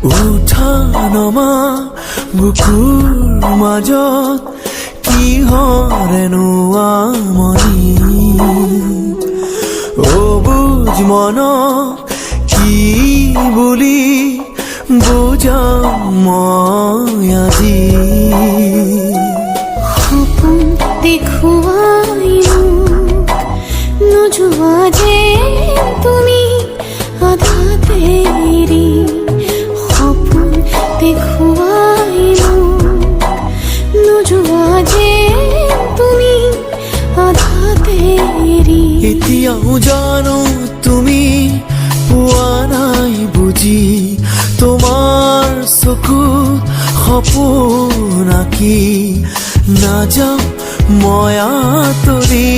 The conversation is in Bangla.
উঠা নমা বুকুৰ মাজত কিহৰেনো আমনি অবুজ মন কি বুলি বুজাম মই আজি সপোন দেখুৱাই মোক নোযোৱা যে তুমি আধাতে এৰি সপোন দেখুৱাই মোক নোযোৱা যে তুমি আধাতে এৰি এতিয়াও জানো তুমি পোৱা নাই বুজি তোমাৰ চকুত সপোন আঁকি নাযাওঁ মই আঁতৰি